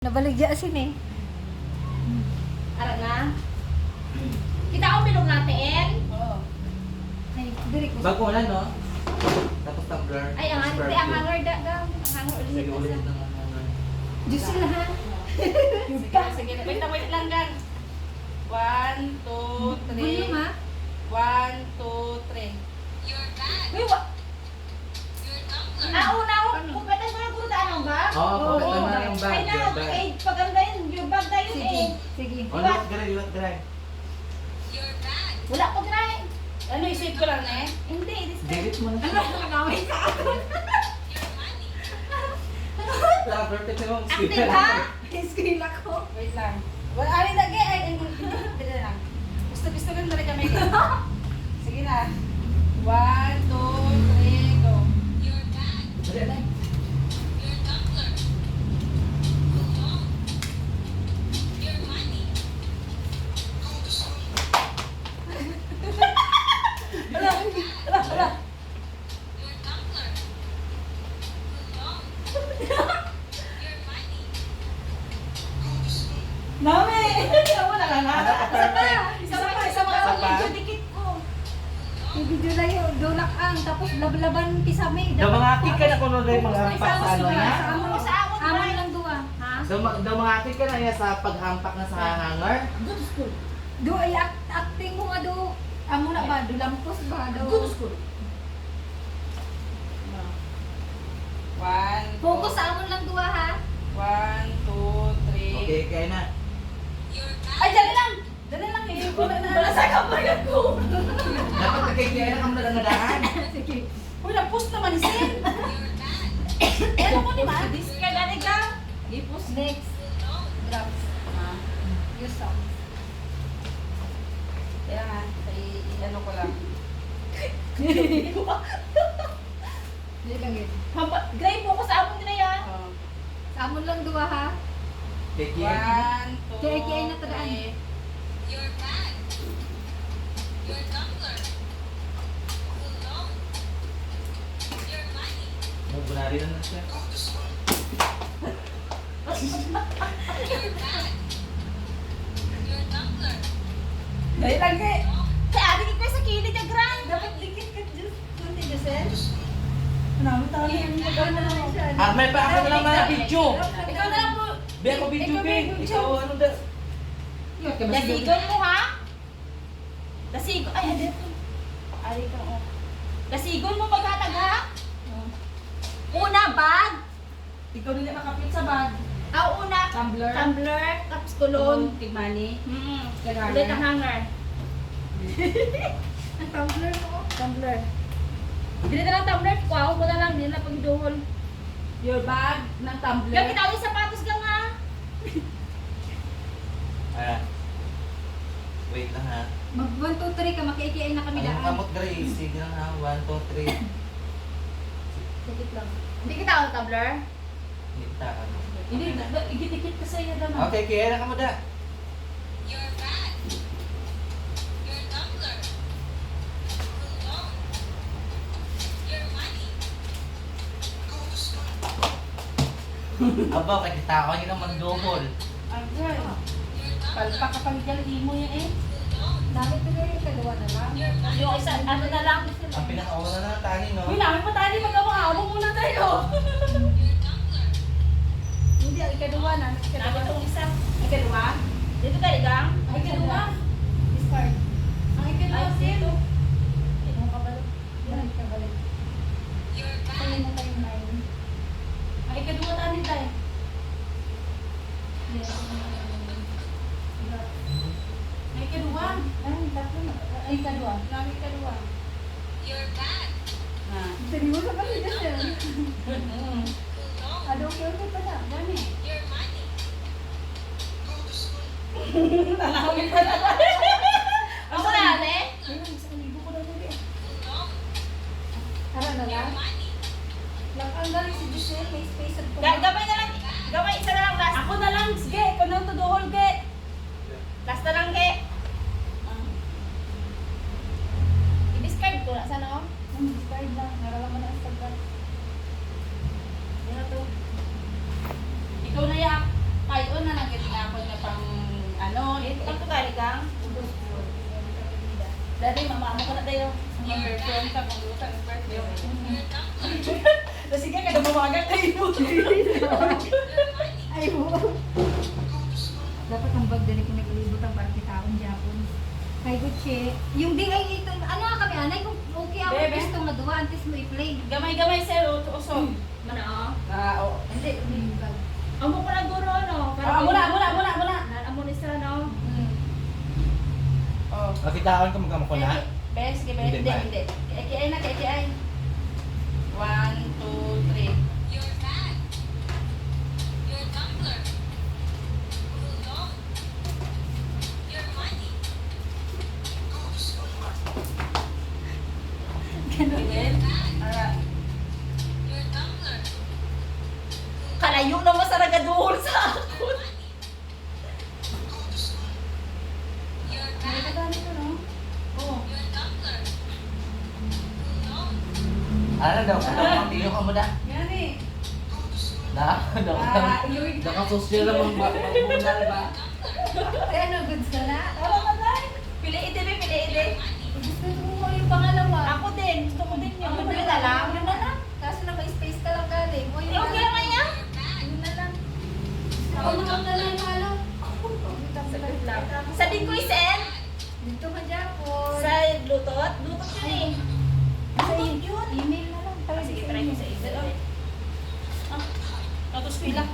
Nabaligya asin eh. Ara na. Kita ko bilog natin. Oo. Ay, diri ko. Bago na, no? Tapos tumbler. Ay, ang ano, ang hanger dagang. Ang hanger ulit. Sige, ulit ng hanger. Diyos sila ha. Sige, sige. Wait lang gang. 1, 2, 3. Volume ha. 1, 2, 3. Uy, una ako. Kumpetan ko na guro ano ba? Oo, kumpetan mo na yung bag, Ay na, your bag. eh, paganda yun. Your bag na yun Sige, eh. sige. Oh, liwat dry. Wala ko dry. Ano, isip ko lang eh? Hindi, this Delete mo na Ano, siya. nakakawin ka ako. Wala, perfect na yung Active speaker. ha? Screen ako. Wait lang. Wala, ay, lagi. Ay, dito lang. Gusto ka talaga may sige na. 1, 2, 3, go. Dali na. Wala. Nami! Wala ka na. Ano ka, perfect. Isa pa. Isa pa? Medyo dikit ko. Yung video na yun, dulak ang, tapos lablaban kisame. Daw mga atik ka na kung ano yung mga hampak sa ano niya. Sa amon, Amon right? lang duwa. Ha? Daw mga atik ka na niya sa paghampak na sa hanger. Good school. Do ay acting mo nga do. Amo na ba? Do lampos ba? Do. Good school. 1, Focus sa amon lang duwa ha. 1, 2, 3. Okay, kaya na. Ay, dali lang! Dali lang eh. Wala sa kapayan ko. Dapat nagkikiyaya na kamo na nangadahan. Sige. Uy, na-post naman ni Sin. Ano ko ni Ma? Diska gani ka? I-post. Next. Drops. Use songs. Kaya nga, ano ko lang. Hindi lang yun. Gray po ko sa amon nila yan. Sa amon lang duwa ha. Kikiyaya. 1, 2, Kaya na tadaan. 3. Bunari na na siya. Dali lang eh. Kaya adik ko sa kilid na grand. Dapat dikit ka Diyos. Kunti Giselle. Ano, tawag yung magkano na lang siya. Ah, may pa ako na lang mga video. Ikaw na lang po. Be ako video, Ikaw, be. video. Ikaw ano da? Dasigon mo ha? Dasigon. Ay, adit. Ari ka oh. Dasigon mo maghatag ha? Una, bag. Ikaw nila makapit sa bag. Una. Tumbler. Tumbler. Tapos kulon. Tigmani. Hanger. Ulit ang hanger. Ang tumbler mo. Tumbler. Dili na lang tumbler. Kuha mo na lang. Dili na pag-duhol. Your bag ng tumbler. Kaya kita ulit sapatos ka nga. Ah. Wait lang ha. Mag 1, 2, 3 ka, makiikiay na kami Ayun, daan. kamot Grace. Sige lang ha. 1, 2, 3. Dikit lang. Hindi kita ang tumbler. Hita ka. Hindi, igidikit ka sa iyo naman. Okay, kaya na ka mo da. Aba, kakita ko yun naman dohol. Agay. Palpa kapag dyan, mo yan eh. Dami ko na yung kalawa na lang. Yung isa, ano na lang. Ang pinakauna na tani, no? Uy, namin pa tayo magkabang-abang muna tayo. Hindi, ang ikaduwa na. Namin itong isa. Ikaduwa? Dito tayo, gang? Ikaduwa? Discard. Ang ikaduwa, Ay, Sil. dito. Ikaw kabalo. Yan, kabalik. Kaya na tayo 9. Ang ikaduwa tayo tayo. Yes. Ang ikaduwa. Ay, tatlo na. Ay, ikaduwa. Namin ikaduwa. Ah. Seryoso ka rin kasi. Mm. Ano, okay pa na. Dami. Tanawin pa na. Ako na, ate. Ayun, isang libo ko na ulit. Tara na lang. Lang ang galing si Giselle, may space at Gabay na lang. Gabay, isa na lang last. Ako na lang. Sige, ikaw na ito duhol, ge. Last na lang, ge. I-discard ko na. Sana, oh? Discard lang. Naralaman na ang pagkat. Yan na to. Ikaw na yak. yung perfume ka, maglutan ng perfume. Tapos sige, kada mamagat kayo. Ay, wow. Dapat ang bag dali ko naglibot ang para kitaon Japon. Kay Gucci. Yung di ay ito, ano nga kami anay kung okay ako Bebe. gusto nga duwa antes mo i-play. Gamay-gamay sir, usog. Mana Oo. Hindi bag. Amo ko na guro, no? Muna. Amo ni sir, no? Oh. Makitaan ka magkamo ko na. Bes, give Hindi it. ba? Hindi. Kaya na, kaya. 1, 2, 3. Your bag. Your tumbler. Ulong. Your money. Ganun. Alright. Your tumbler. Kalayo na mo sa ragaduhol sa Your akon. money. Your bag. Oh. Your tumbler. Ulong. Ano daw? Pamilyo ka mo na. Yan eh. Na? Nakasosyo lang mga mamunal ba? Ay, ano goods ka na? Tara na lang. Piliin din, piliin din. Gusto mo yung pangalawa. Ako din. Gusto ko din yun. Ako na lang. Yun na lang. Kaso na may space ka lang galing. O yun Eh, okay lang kaya? Yun na lang. Ako naman na lang yung alam. Saglit lang. Sa Dingkoy Sen? Dito ka Japon. Sa Lutot? Lutot yun eh. Sa yun. Email na lang. Ah, sige, try ko sa email. Ah, tapos pila.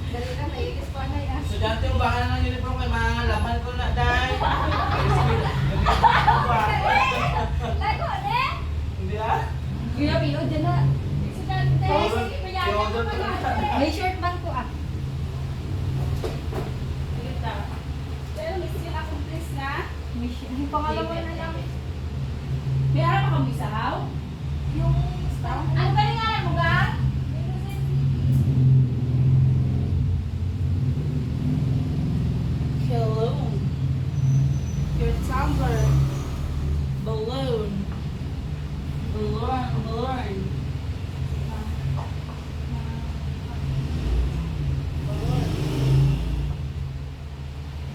Dali na, naiinis pa na yan. Estudyante mo baka ng uniform kay mga laman ko na dahil. Lago, ne? Hindi ah? Kuya, pilo dyan na. Estudyante. Pilo dyan na. May shirt man ko ah. Saglit lang. Pero may skill accomplish na. May shirt. Yung pangalawa na lang. May harap ka kami sahaw? Yung ano ba yung alam mo ba? Balloon. Your tumbler. Balloon. Balloon.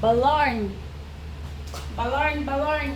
Balloon. Balloon. Balloon.